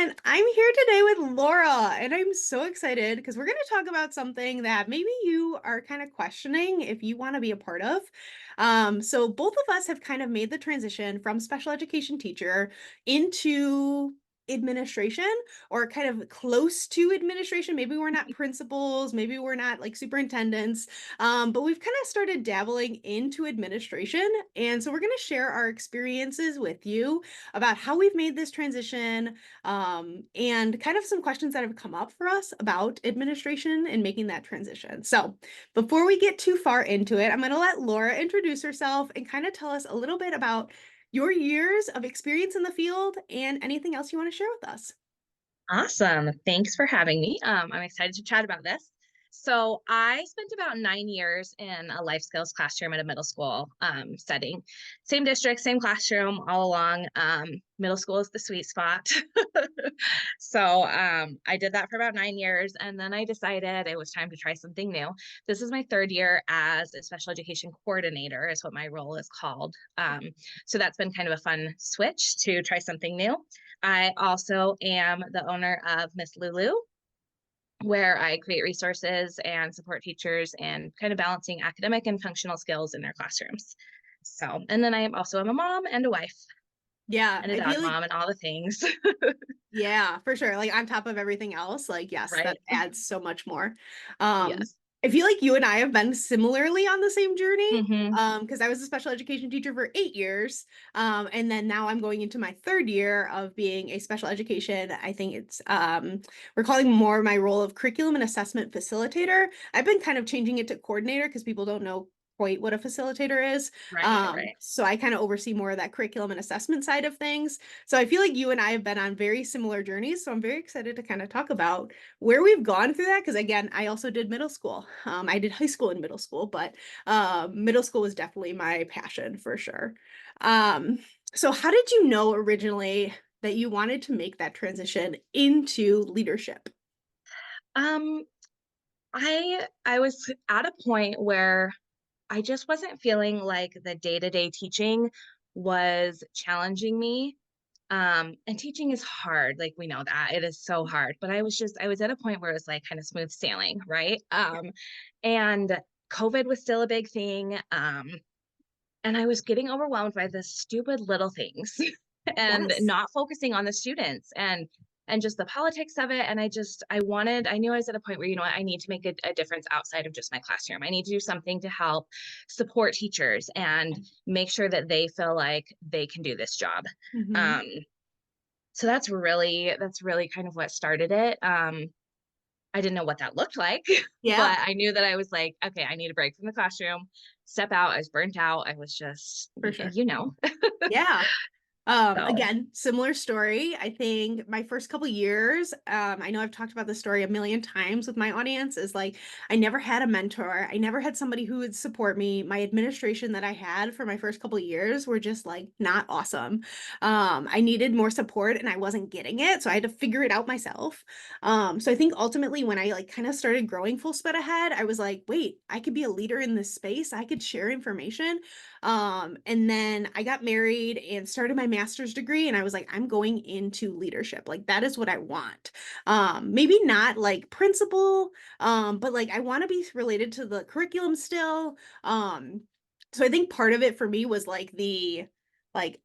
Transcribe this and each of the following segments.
everyone. I'm here today with Laura, and I'm so excited because we're going to talk about something that maybe you are kind of questioning if you want to be a part of. So, both of us have kind of made the transition from special education teacher into administration or kind of close to administration. Maybe we're not principals, maybe we're not like superintendents, but we've kind of started dabbling into administration. And so, we're going to share our experiences with you about how we've made this transition, and kind of some questions that have come up for us about administration and making that transition. So, before we get too far into it, I'm going to let Laura introduce herself and kind of tell us a little bit about your years of experience in the field and anything else you want to share with us. Awesome. Thanks for having me. I'm excited to chat about this. So, I spent about 9 years in a life skills classroom at a middle school setting. Same district, same classroom all along. Middle school is the sweet spot. I did that for about 9 years, and then I decided it was time to try something new. This is my third year as a special education coordinator, is what my role is called. So, that's been kind of a fun switch to try something new. I also am the owner of Miss Lulu, where I create resources and support teachers and kind of balancing academic and functional skills in their classrooms. And then I am also I'm a mom and a wife Yeah, and a I dog feel like, mom and all the things. yeah, for sure. Like on top of everything else, like, yes, that Right? adds so much more. Um, Yes. I feel like you and I have been similarly on the same journey. Hmm. Because I was a special education teacher for 8 years. And then now I'm going into my third year of being a special education. I think we're calling more my role of curriculum and assessment facilitator. I've been kind of changing it to coordinator because people don't know quite what a facilitator is. Right, right. So I kind of oversee more of that curriculum and assessment side of things. So I feel like you and I have been on very similar journeys. So I'm very excited to kind of talk about where we've gone through that. Because again, I also did middle school. I did high school and middle school, but middle school was definitely my passion for sure. Um, so how did you know originally that you wanted to make that transition into leadership? Um, I was at a point where I just wasn't feeling like the day-to-day teaching was challenging me. And teaching is hard, like we know that it is so hard. But I was at a point where it was like kind of smooth sailing, right? And COVID was still a big thing. And I was getting overwhelmed by the stupid little things and Yes. not focusing on the students and just the politics of it. And I knew I was at a point where, I need to make a difference outside of just my classroom. I need to do something to help support teachers and make sure that they feel like they can do this job. Hmm. Um, so that's really kind of what started it. I didn't know what that looked like, Yeah, but I knew that I was like, okay, I need a break from the classroom, step out. I was burnt out. I was just, for sure. you know, Yeah. so Again, similar story. I think my first couple years, I know I've talked about this story a million times with my audience, is like I never had a mentor. I never had somebody who would support me. My administration that I had for my first couple years were just like not awesome. I needed more support and I wasn't getting it, so I had to figure it out myself. So I think ultimately when I like kind of started growing full sped ahead, I was like, wait, I could be a leader in this space. I could share information. And then I got married and started my master's degree, and I was like, I'm going into leadership. Like, that is what I want. Maybe not like principal, but like I want to be related to the curriculum still. So I think part of it for me was like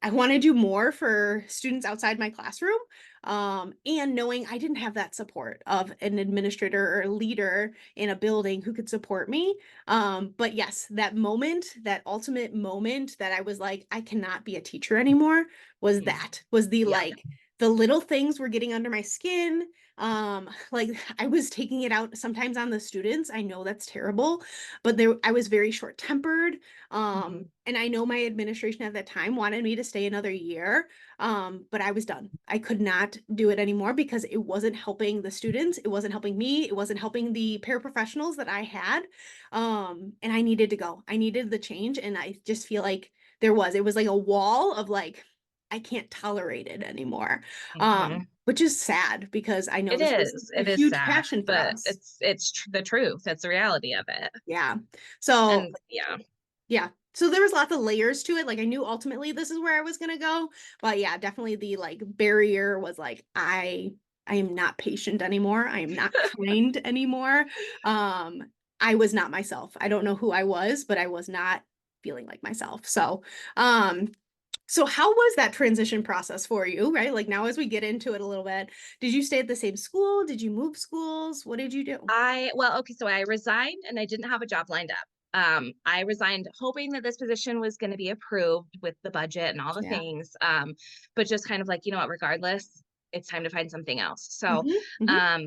I want to do more for students outside my classroom. And knowing I didn't have that support of an administrator or a leader in a building who could support me. But yes, that moment, that ultimate moment that I was like, I cannot be a teacher anymore, was the yeah. like the little things were getting under my skin. Like I was taking it out sometimes on the students. I know that's terrible, but I was very short-tempered. Hmm. And I know my administration at that time wanted me to stay another year. But I was done. I could not do it anymore because it wasn't helping the students. It wasn't helping me. It wasn't helping the paraprofessionals that I had. And I needed to go. I needed the change. And I just feel like it was like a wall of like, I can't tolerate it anymore. Hmm. Which is sad because I know It this was is. a It is huge sad, passion for but us. the truth. It's the reality of it. Yeah. So And yeah. yeah. So there was lots of layers to it. Like I knew ultimately this is where I was gonna go. But yeah, definitely the like barrier was like I am not patient anymore. I am not kind anymore. Um, I was not myself. I don't know who I was, but I was not feeling like myself. So how was that transition process for you, right? Like now as we get into it a little bit, did you stay at the same school? Did you move schools? What did you do? Okay, so I resigned and I didn't have a job lined up. I resigned hoping that this position was going to be approved with the budget and all the Yeah. things. But just kind of like, you know what, regardless, it's time to find something else. So, Hmm. Hmm. um,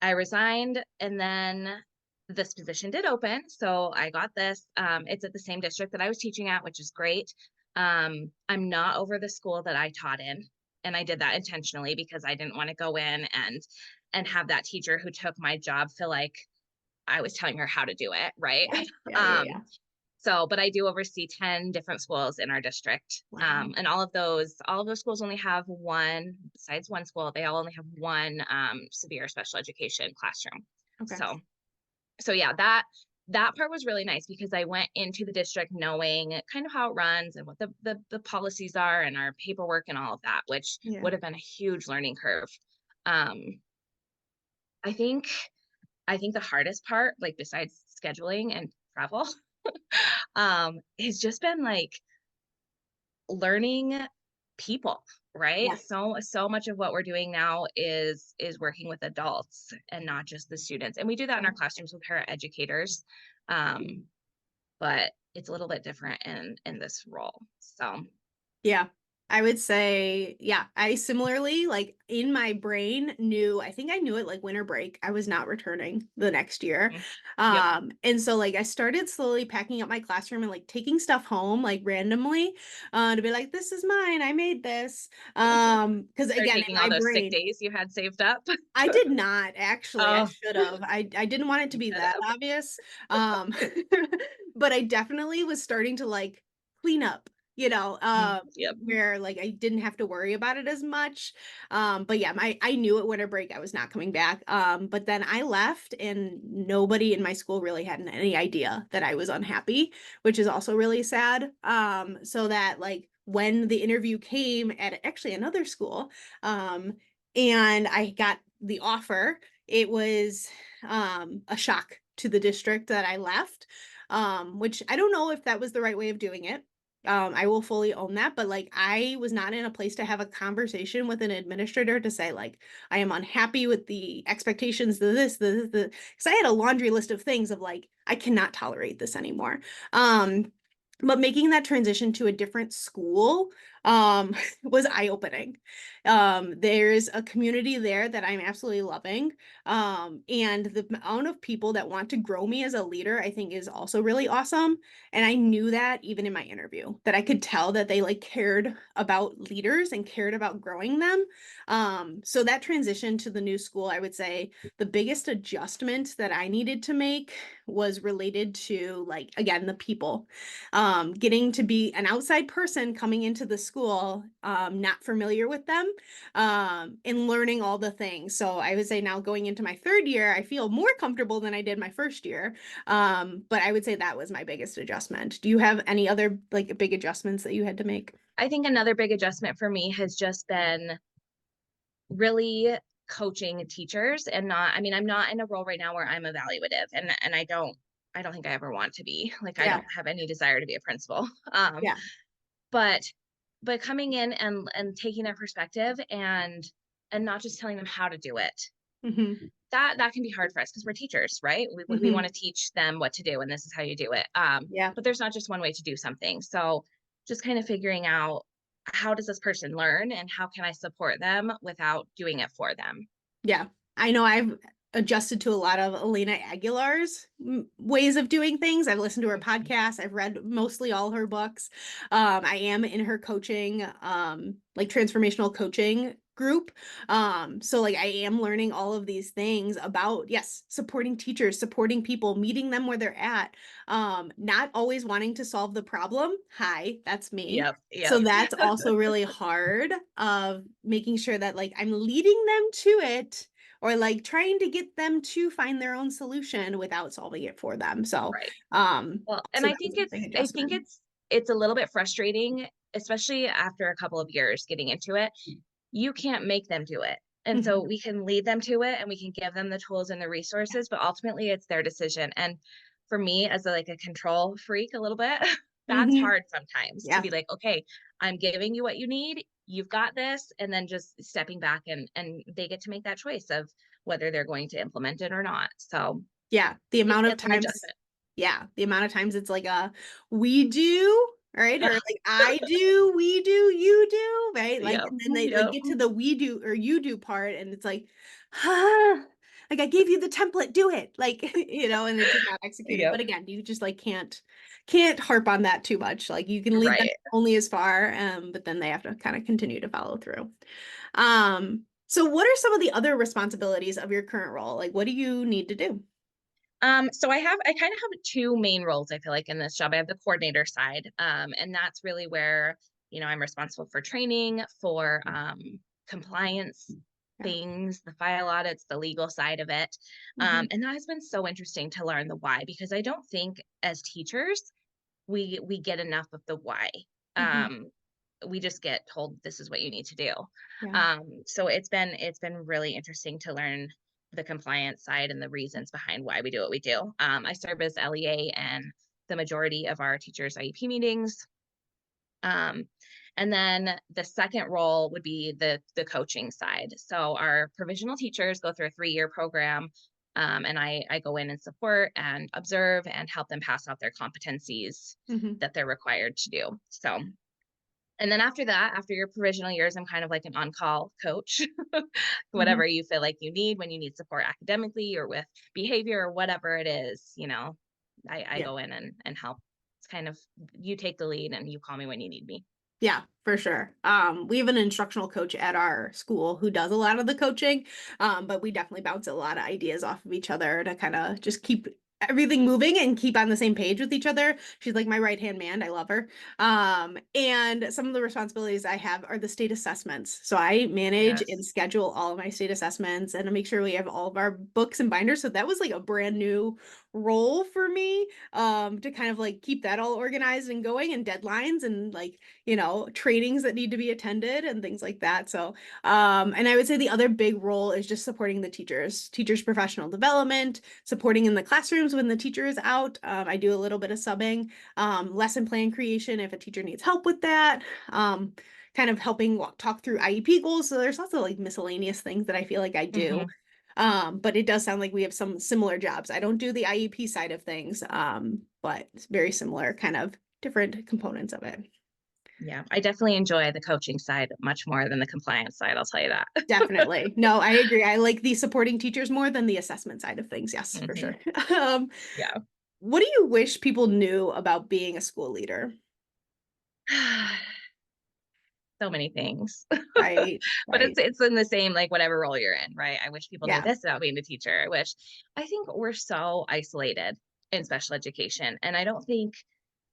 I resigned and then this position did open. So I got this. It's at the same district that I was teaching at, which is great. I'm not over the school that I taught in. And I did that intentionally because I didn't want to go in and have that teacher who took my job feel like I was telling her how to do it, right? Yeah. Yeah. Yeah. um, Yeah. so, but I do oversee 10 different schools in our district. Wow. And all of those schools only have one, besides one school, they all only have one severe special education classroom. Okay. So, so yeah, that part was really nice because I went into the district knowing kind of how it runs and what the policies are and our paperwork and all of that, which Yeah. would have been a huge learning curve. Um, I think I think the hardest part, like besides scheduling and travel, has just been like learning people, right? Yes. So much of what we're doing now is working with adults and not just the students. And we do that in our Right. classrooms with paraeducators. Um, but it's a little bit different in this role. So Yeah. I would say, yeah, I similarly, like in my brain knew, I think I knew it like winter break. I was not returning the next year. mm, yep. And so like I started slowly packing up my classroom and like taking stuff home like randomly, to be like, this is mine. I made this. Because Start again, in taking all my those sick brain, days you had saved up. I did not actually. I Oh, should have. I didn't want it to you be could that have. obvious. Um, but I definitely was starting to like clean up, Yep. where like I didn't have to worry about it as much. But yeah, my I knew at winter break I was not coming back. But then I left and nobody in my school really had any idea that I was unhappy, which is also really sad. So that like when the interview came at actually another school, and I got the offer, it was a shock to the district that I left, which I don't know if that was the right way of doing it. I will fully own that, but like I was not in a place to have a conversation with an administrator to say like I am unhappy with the expectations, because I had a laundry list of things of like I cannot tolerate this anymore. But making that transition to a different school was eye-opening. There's a community there that I'm absolutely loving. And the amount of people that want to grow me as a leader, I think is also really awesome. And I knew that even in my interview, that I could tell that they like cared about leaders and cared about growing them. So that transition to the new school, I would say the biggest adjustment that I needed to make was related to like, again, the people, getting to be an outside person coming into the school, not familiar with them, and learning all the things. So I would say now going into my third year, I feel more comfortable than I did my first year. But I would say that was my biggest adjustment. Do you have any other like big adjustments that you had to make? I think another big adjustment for me has just been really coaching teachers and not, I mean, I'm not in a role right now where I'm evaluative and I don't think I ever want to be. Like I Yeah, don't have any desire to be a principal. yeah. But coming in and taking their perspective and not just telling them how to do it. Hmm. That can be hard for us because we're teachers, right? We want Hmm. to teach them what to do and this is how you do it. Yeah. But there's not just one way to do something. So just kind of figuring out how does this person learn and how can I support them without doing it for them? Yeah, I know I've adjusted to a lot of Elena Aguilar's ways of doing things. I've listened to her Mhm. podcast. I've read mostly all her books. I am in her coaching, like transformational coaching group. So like I am learning all of these things about, yes, supporting teachers, supporting people, meeting them where they're at. Not always wanting to solve the problem. Hi, that's me. Yep, So yep. that's also really hard of making sure that like I'm leading them to it or like trying to get them to find their own solution without solving it for them. So, Right. um, Well, and so that was a big I think adjustment. it's a little bit frustrating, especially after a couple of years getting into it. You can't make them do it. And so Mhm. we can lead them to it and we can give them the tools and the resources, but ultimately it's their decision. And for me as like a control freak a little bit, that's Mhm. hard sometimes to Yeah. be like, okay, I'm giving you what you need. You've got this. And then just stepping back and they get to make that choice of whether they're going to implement it or not. So Yeah, the amount of it's an times adjustment. yeah, the amount of times it's like a "we do," right? Or like "I do," "we do," "you do," right? Like, Yep. and then they like Yep. get to the "we do" or "you do" part and it's like, "Huh, like I gave you the template, do it." Like, and it's just not executed. Yep. But again, you just like can't harp on that too much. Like you can lead them Right. only as far, but then they have to kind of continue to follow through. So what are some of the other responsibilities of your current role? Like what do you need to do? So I kind of have two main roles, I feel like, in this job. I have the coordinator side, and that's really where, I'm responsible for training, for compliance Yeah. things, the file audits, the legal side of it. Mhm. And that has been so interesting to learn the why, because I don't think as teachers we get enough of the why. Mhm. Um, we just get told this is what you need to do. Yeah. So it's been really interesting to learn the compliance side and the reasons behind why we do what we do. I serve as LEA and the majority of our teachers' IEP meetings. Um, and then the second role would be the coaching side. So our provisional teachers go through a 3-year program, and I go in and support and observe and help them pass out their competencies Mhm. that they're required to do. So, and then after that, after your provisional years, I'm kind of like an on-call coach. Mhm. Whatever you feel like you need when you need support academically or with behavior or whatever it is, I Yeah. go in and help. It's kind of you take the lead and you call me when you need me. Yeah, for sure. We have an instructional coach at our school who does a lot of the coaching, but we definitely bounce a lot of ideas off of each other to kind of just keep everything moving and keep on the same page with each other. She's like my right hand man. I love her. And some of the responsibilities I have are the state assessments. So I manage and Yes. schedule all of my state assessments and to make sure we have all of our books and binders. So that was like a brand new role for me, to kind of like keep that all organized and going and deadlines and like trainings that need to be attended and things like that. So, and I would say the other big role is just supporting the teachers' professional development, supporting in the classrooms when the teacher is out. I do a little bit of subbing, lesson plan creation if a teacher needs help with that. Kind of helping talk through IEP goals. So there's lots of like miscellaneous things that I feel like I do. Mhm. But it does sound like we have some similar jobs. I don't do the IEP side of things, but it's very similar kind of different components of it. Yeah, I definitely enjoy the coaching side much more than the compliance side, I'll tell you that. Definitely. No, I agree. I like the supporting teachers more than the assessment side of things. Yes, for Mhm. sure. Um, Yeah. what do you wish people knew about being a school leader? So many things. Right, But right. it's in the same, like, whatever role you're in, right? I wish people knew Yeah, this about being a teacher. I think we're so isolated in special education, and I don't think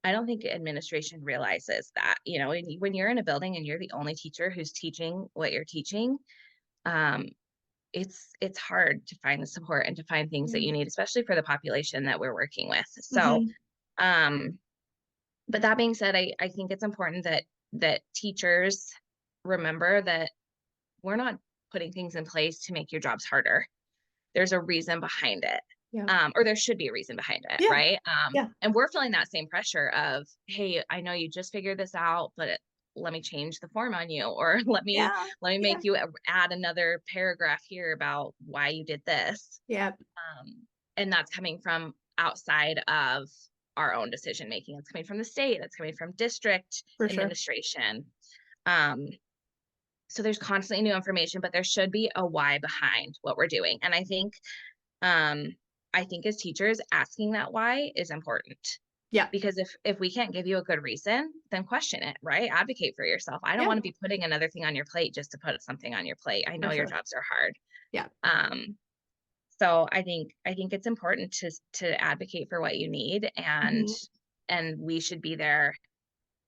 administration realizes that, when you're in a building and you're the only teacher who's teaching what you're teaching, um, it's hard to find the support and to find things that yeah. you need, especially for the population that we're working with. So, Hmm. um, but that being said, I think it's important that teachers remember that we're not putting things in place to make your jobs harder. There's a reason behind it. Yeah, Or there should be a reason behind it, yeah, right? yeah, And we're feeling that same pressure of, hey, I know you just figured this out, but let me change the form on you, or yeah, let me yeah, make you add another paragraph here about why you did this. yeah, And that's coming from outside of our own decision making. It's coming from the state, it's coming from district for sure. administration. Um, so there's constantly new information, but there should be a why behind what we're doing. And um, I think as teachers, asking that why is important. Yeah, Because if we can't give you a good reason, then question it, right? Advocate for yourself. I don't yeah, want to be putting another thing on your plate just to put something on your plate. I for know your sure. jobs are hard. Yeah. Um, so I think it's important to advocate for what you need, Mhm. and we should be there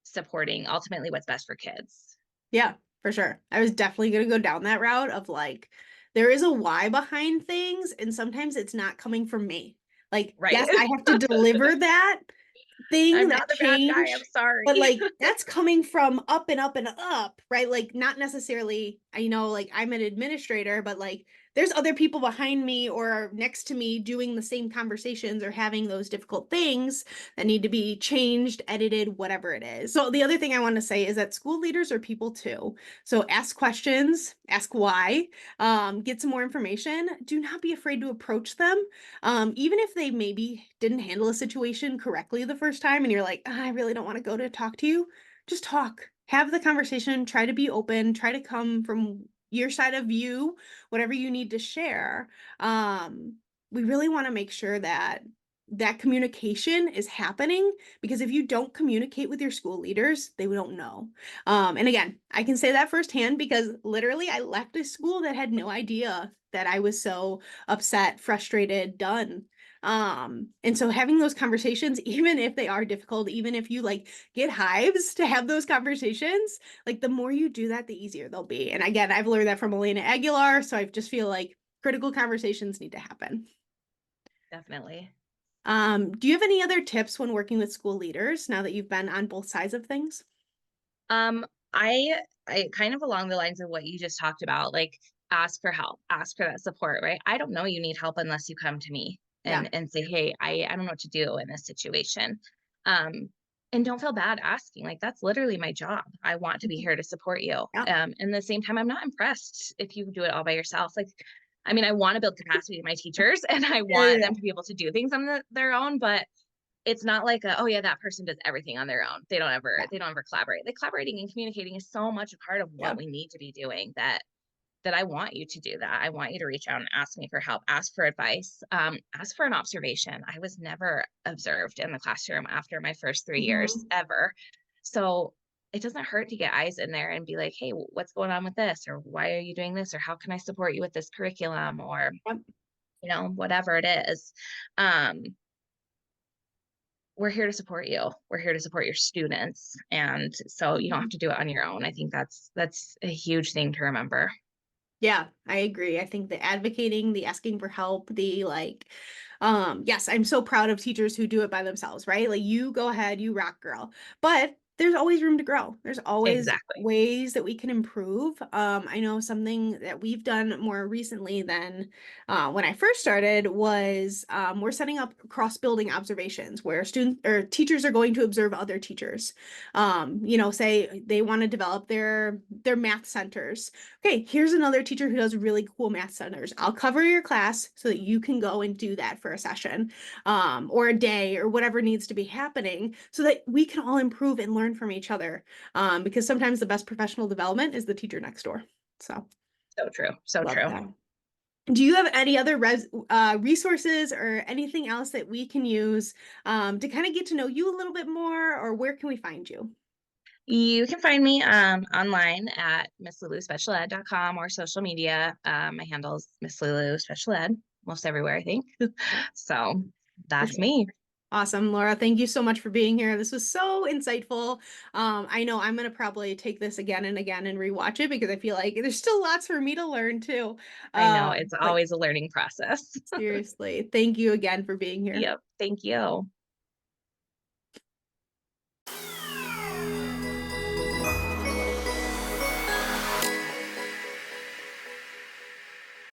supporting ultimately what's best for kids. Yeah, for sure. I was definitely gonna go down that route of like there is a why behind things, and sometimes it's not coming from me. Like, Right. yes, I have to deliver that thing, I'm that not the bad guy, I'm change, but, sorry. like, that's coming from up and up and up, right? Like, not necessarily, I know, like, I'm an administrator, but, like, there's other people behind me or next to me doing the same conversations or having those difficult things that need to be changed, edited, whatever it is. So the other thing I want to say is that school leaders are people too. So ask questions, ask why, get some more information. Do not be afraid to approach them, even if they maybe didn't handle a situation correctly the first time and you're like, "Ah, I really don't want to go to talk to you." Just talk, have the conversation, try to be open, try to come from your side of view, whatever you need to share. Um, we really want to make sure that that communication is happening, because if you don't communicate with your school leaders, they don't know. And again, I can say that firsthand because literally I left a school that had no idea that I was so upset, frustrated, done. And so having those conversations, even if they are difficult, even if you like get hives to have those conversations, like the more you do that, the easier they'll be. And again, I've learned that from Elena Aguilar. So I just feel like critical conversations need to happen. Definitely. Do you have any other tips when working with school leaders now that you've been on both sides of things? Um, I kind of along the lines of what you just talked about, like ask for help, ask for that support, right? I don't know you need help unless you come to me Yeah. and say, "Hey, I don't know what to do in this situation." Um, and don't feel bad asking. Like that's literally my job. I want to be Mhm. here to support you. Yeah. And the same time, I'm not impressed if you do it all by yourself. Like, I mean, I want to build capacity in my teachers and I Yeah. Yeah. want Yeah. them to be able to do things on their own, but it's not like a, "Oh, yeah, that person does everything on their own." Yeah. They don't ever collaborate. Like, collaborating and communicating is so much a part of what Yeah. we need to be doing that I want you to do that. I want you to reach out and ask me for help, ask for advice, ask for an observation. I was never observed in the classroom after my first 3 years Mhm. ever. So, it doesn't hurt to get eyes in there and be like, "Hey, what's going on with this?" Or, "Why are you doing this?" Or, "How can I support you with this curriculum?" Or, Yep. whatever it is. Um, we're here to support you. We're here to support your students. And so you don't have Mhm. to do it on your own. I think that's a huge thing to remember. Yeah, I agree. I think the advocating, the asking for help, the like, yes, I'm so proud of teachers who do it by themselves, right? Like you go ahead, you rock girl. But there's always room to grow. There's always Exactly. ways that we can improve. I know something that we've done more recently than when I first started was we're setting up cross building observations where students or teachers are going to observe other teachers. Say they want to develop their math centers. Okay, here's another teacher who does really cool math centers. I'll cover your class so that you can go and do that for a session, or a day or whatever needs to be happening so that we can all improve and learn from each other. Because sometimes the best professional development is the teacher next door. So So true. So love true. that. Do you have any other resources or anything else that we can use to kind of get to know you a little bit more, or where can we find you? You can find me online at missluluspecialed.com or social media. My handle is Miss Lulu Special Ed, most everywhere, I think. Yep, So for that's sure. me. Awesome, Laura. Thank you so much for being here. This was so insightful. I know I'm going to probably take this again and again and rewatch it because I feel like there's still lots for me to learn too. I know it's But always a learning process. seriously, thank you again for being here. Yep. Thank you.